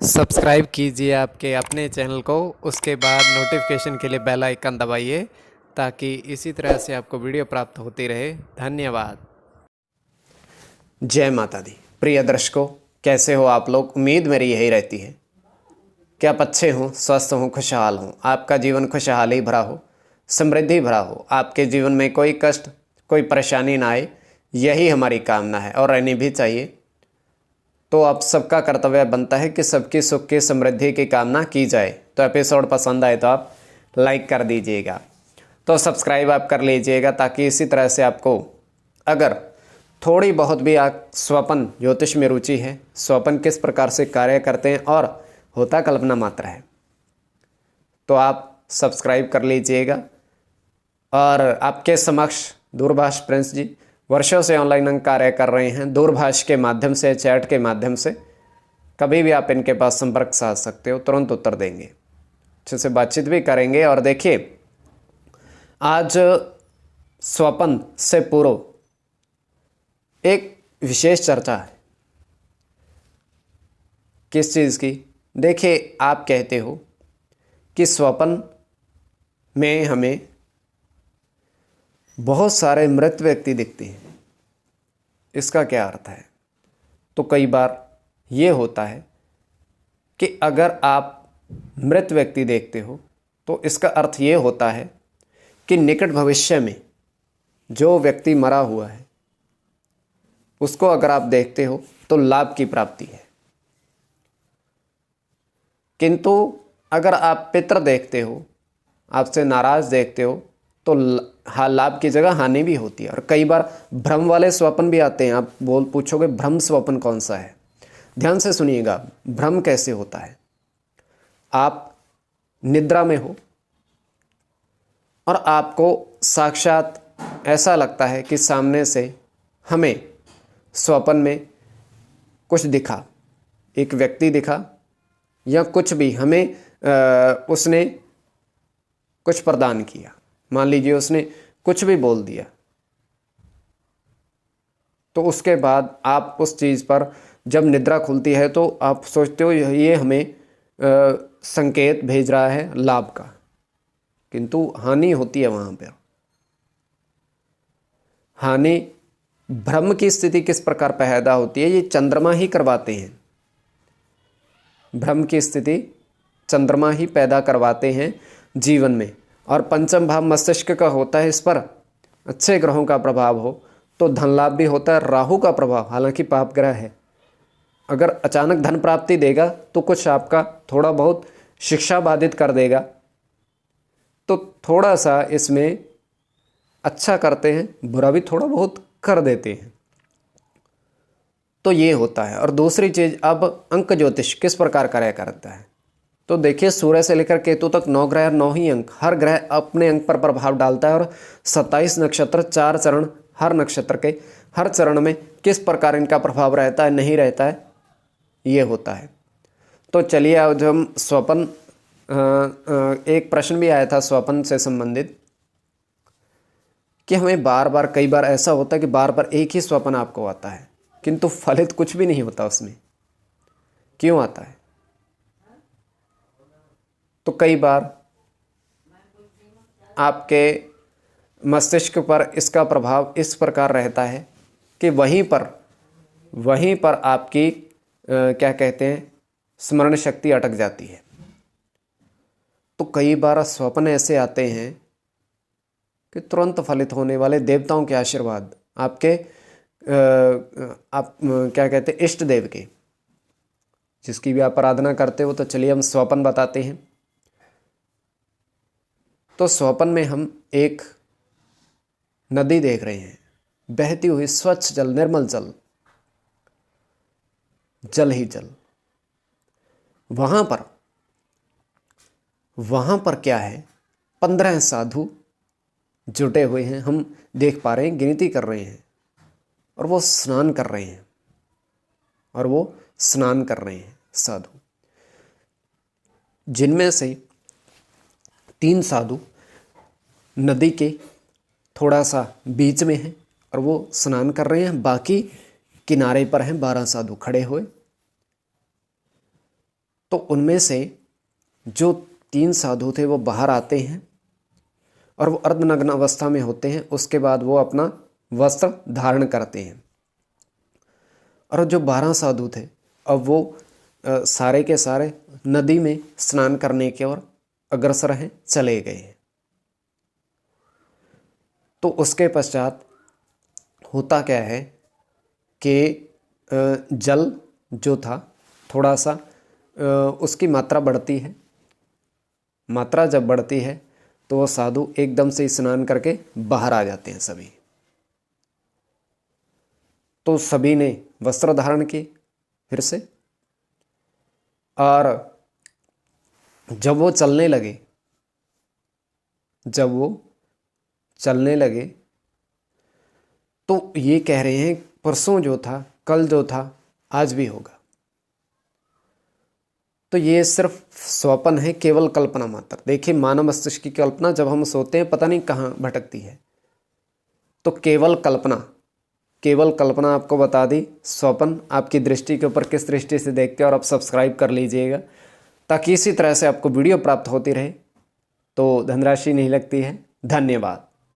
Subscribe कीजिए आपके अपने चैनल को, उसके बाद नोटिफिकेशन के लिए बेल आइकन दबाइए ताकि इसी तरह से आपको वीडियो प्राप्त होती रहे। धन्यवाद। जय माता दी। प्रिय दर्शकों, कैसे हो आप लोग? उम्मीद मेरी यही रहती है कि आप अच्छे हों, स्वस्थ हों, खुशहाल हों, आपका जीवन खुशहाली भरा हो, समृद्धि भरा हो, आपके जीवन में कोई कष्ट, कोई परेशानी ना आए, यही हमारी कामना है और रहनी भी चाहिए। तो आप सबका कर्तव्य बनता है कि सबकी सुख की समृद्धि की कामना की जाए। तो एपिसोड पसंद आए तो आप लाइक कर दीजिएगा, तो सब्सक्राइब आप कर लीजिएगा, ताकि इसी तरह से आपको अगर थोड़ी बहुत भी आप स्वपन ज्योतिष में रुचि है, स्वपन किस प्रकार से कार्य करते हैं और होता कल्पना मात्र है, तो आप सब्सक्राइब कर लीजिएगा। और आपके समक्ष दूरभाष प्रिंस जी वर्षों से ऑनलाइन अंक कार्य कर रहे हैं, दूरभाष के माध्यम से, चैट के माध्यम से। कभी भी आप इनके पास संपर्क साध सकते हो, तुरंत उत्तर देंगे, अच्छे से बातचीत भी करेंगे। और देखिए, आज स्वपन से पूर्व एक विशेष चर्चा है। किस चीज़ की? देखिए, आप कहते हो कि स्वपन में हमें बहुत सारे मृत व्यक्ति दिखते हैं, इसका क्या अर्थ है? तो कई बार ये होता है कि अगर आप मृत व्यक्ति देखते हो तो इसका अर्थ ये होता है कि निकट भविष्य में जो व्यक्ति मरा हुआ है उसको अगर आप देखते हो तो लाभ की प्राप्ति है। किंतु अगर आप पितर देखते हो, आपसे नाराज देखते हो, तो हाँ, लाभ की जगह हानि भी होती है। और कई बार भ्रम वाले स्वप्न भी आते हैं। आप पूछोगे भ्रम स्वप्न कौन सा है? ध्यान से सुनिएगा, भ्रम कैसे होता है। आप निद्रा में हो और आपको साक्षात ऐसा लगता है कि सामने से हमें स्वप्न में कुछ दिखा, एक व्यक्ति दिखा या कुछ भी हमें उसने कुछ प्रदान किया। मान लीजिए उसने कुछ भी बोल दिया, तो उसके बाद आप उस चीज़ पर जब निद्रा खुलती है तो आप सोचते हो ये हमें संकेत भेज रहा है लाभ का, किंतु हानि होती है। वहाँ पर हानि, भ्रम की स्थिति किस प्रकार पैदा होती है? ये चंद्रमा ही करवाते हैं। भ्रम की स्थिति चंद्रमा ही पैदा करवाते हैं जीवन में। और पंचम भाव मस्तिष्क का होता है, इस पर अच्छे ग्रहों का प्रभाव हो तो धन लाभ भी होता है। राहु का प्रभाव, हालांकि पाप ग्रह है, अगर अचानक धन प्राप्ति देगा तो कुछ आपका थोड़ा बहुत शिक्षा बाधित कर देगा। तो थोड़ा सा इसमें अच्छा करते हैं, बुरा भी थोड़ा बहुत कर देते हैं, तो ये होता है। और दूसरी चीज़, अब अंक ज्योतिष किस प्रकार कार्य करता है? तो देखिए, सूर्य से लेकर केतु तक 9 ग्रह, 9 ही अंक, हर ग्रह अपने अंक पर प्रभाव डालता है। और 27 नक्षत्र, 4 चरण, हर नक्षत्र के हर चरण में किस प्रकार इनका प्रभाव रहता है, नहीं रहता है, ये होता है। तो चलिए, आज हम स्वप्न, एक प्रश्न भी आया था स्वप्न से संबंधित कि हमें बार बार, कई बार ऐसा होता है कि बार बार एक ही स्वप्न आपको आता है, किंतु फलित कुछ भी नहीं होता उसमें। क्यों आता है? तो कई बार आपके मस्तिष्क पर इसका प्रभाव इस प्रकार रहता है कि वहीं पर आपकी क्या कहते हैं, स्मरण शक्ति अटक जाती है। तो कई बार स्वप्न ऐसे आते हैं कि तुरंत फलित होने वाले, देवताओं के आशीर्वाद, आपके आप क्या कहते हैं, इष्ट देव के, जिसकी भी आप आराधना करते हो। तो चलिए हम स्वप्न बताते हैं। तो स्वप्न में हम एक नदी देख रहे हैं, बहती हुई स्वच्छ जल, निर्मल जल, जल ही जल। वहां पर क्या है, 15 साधु जुटे हुए हैं, हम देख पा रहे हैं, गिनती कर रहे हैं, और वो स्नान कर रहे हैं साधु, जिनमें से 3 साधु नदी के थोड़ा सा बीच में हैं और वो स्नान कर रहे हैं, बाकी किनारे पर हैं 12 साधु खड़े हुए। तो उनमें से जो 3 साधु थे वो बाहर आते हैं और वो अर्धनग्न अवस्था में होते हैं। उसके बाद वो अपना वस्त्र धारण करते हैं। और जो 12 साधु थे अब वो सारे के सारे नदी में स्नान करने की ओर अग्रसर हैं, चले गए हैं। तो उसके पश्चात होता क्या है कि जल जो था थोड़ा सा उसकी मात्रा बढ़ती है। मात्रा जब बढ़ती है तो वो साधु एकदम से स्नान करके बाहर आ जाते हैं सभी। तो सभी ने वस्त्र धारण किए फिर से, और जब वो चलने लगे तो ये कह रहे हैं परसों जो था, कल जो था, आज भी होगा। तो ये सिर्फ स्वप्न है, केवल कल्पना मात्र। देखिए मानव मस्तिष्क की कल्पना जब हम सोते हैं पता नहीं कहाँ भटकती है। तो केवल कल्पना आपको बता दी। स्वप्न आपकी दृष्टि के ऊपर किस दृष्टि से देखते हैं, और आप सब्सक्राइब कर लीजिएगा ताकि इसी तरह से आपको वीडियो प्राप्त होती रहे। तो धनराशि नहीं लगती है। धन्यवाद।